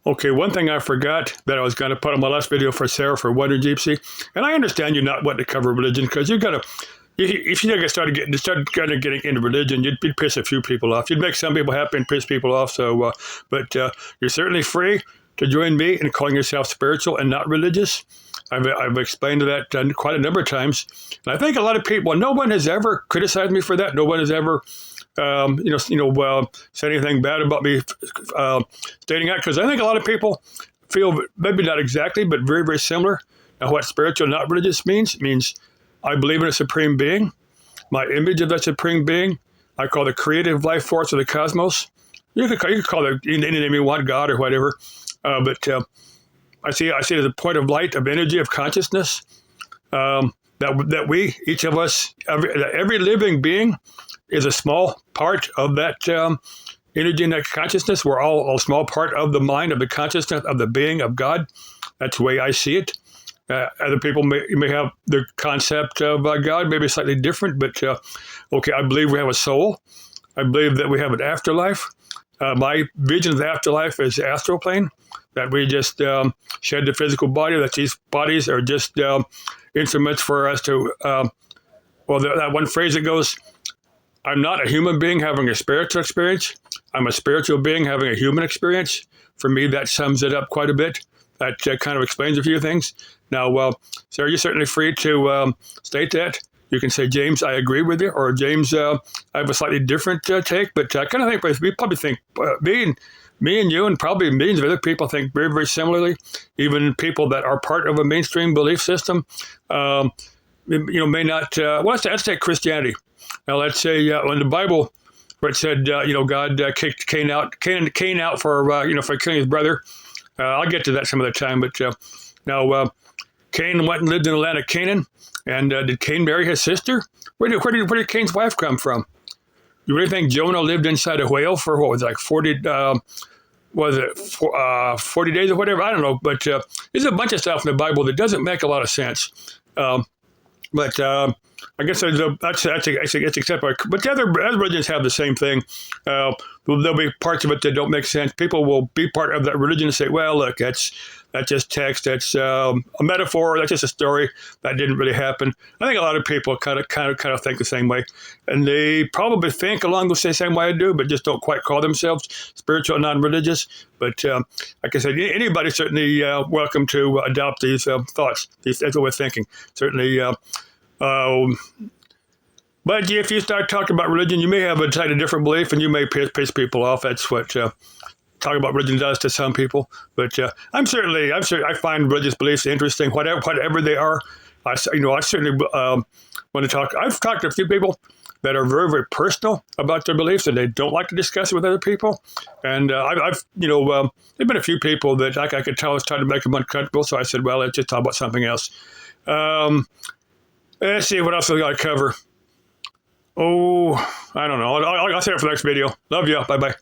Okay, one thing I forgot that I was going to put on my last video for Sarah for Wonder Gypsy, and I understand you not wanting to cover religion because you got to. If you started getting into religion, you'd piss a few people off. You'd make some people happy and piss people off. So, but you're certainly free to join me in calling yourself spiritual and not religious. I've explained that quite a number of times, and I think a lot of people. No one has ever criticized me for that. No one has ever, said anything bad about me stating that, because I think a lot of people feel maybe not exactly, but very, very similar. Now, what spiritual, not religious means I believe in a supreme being, my image of that supreme being. I call the creative life force of the cosmos. You could call it any name you want, God or whatever, but I see it as a point of light, of energy, of consciousness. That we, each of us, every living being, is a small part of that energy and that consciousness. We're all a small part of the mind, of the consciousness, of the being of God. That's the way I see it. Other people may have their concept of God, maybe slightly different, but okay, I believe we have a soul. I believe that we have an afterlife. My vision of the afterlife is the astral plane, that we just shed the physical body, that these bodies are just instruments for us to, that one phrase that goes, I'm not a human being having a spiritual experience. I'm a spiritual being having a human experience. For me, that sums it up quite a bit. That kind of explains a few things. Now, Sarah, you're certainly free to state that. You can say, James, I agree with you, or James, I have a slightly different take. But I kind of think we probably think me and you and probably millions of other people think very, very similarly. Even people that are part of a mainstream belief system, may not. Let's take Christianity. Now, let's say in the Bible, where it said, God kicked Cain out for killing his brother. I'll get to that some other time, but now Cain went and lived in the land of Canaan, and did Cain marry his sister? Where did Cain's wife come from? You really think Jonah lived inside a whale for what was it, like 40? 40 days or whatever? I don't know, but there's a bunch of stuff in the Bible that doesn't make a lot of sense. But I guess that's acceptable. But the other religions have the same thing. There'll be parts of it that don't make sense. People will be part of that religion and say, well, look, that's just text. That's a metaphor. That's just a story. That didn't really happen. I think a lot of people kind of think the same way. And they probably think along the same way I do, but just don't quite call themselves spiritual and non-religious. But like I said, anybody certainly welcome to adopt these thoughts, these way of thinking. Certainly. But if you start talking about religion, you may have a different belief, and you may piss people off. That's what talking about religion does to some people. But I find religious beliefs interesting, whatever they are. I certainly want to talk. I've talked to a few people that are very, very personal about their beliefs, and they don't like to discuss it with other people. And there've been a few people that I could tell I was trying to make them uncomfortable. So I said, well, let's just talk about something else. Let's see what else we got to cover. Oh, I don't know. I'll say it for the next video. Love you. Bye-bye.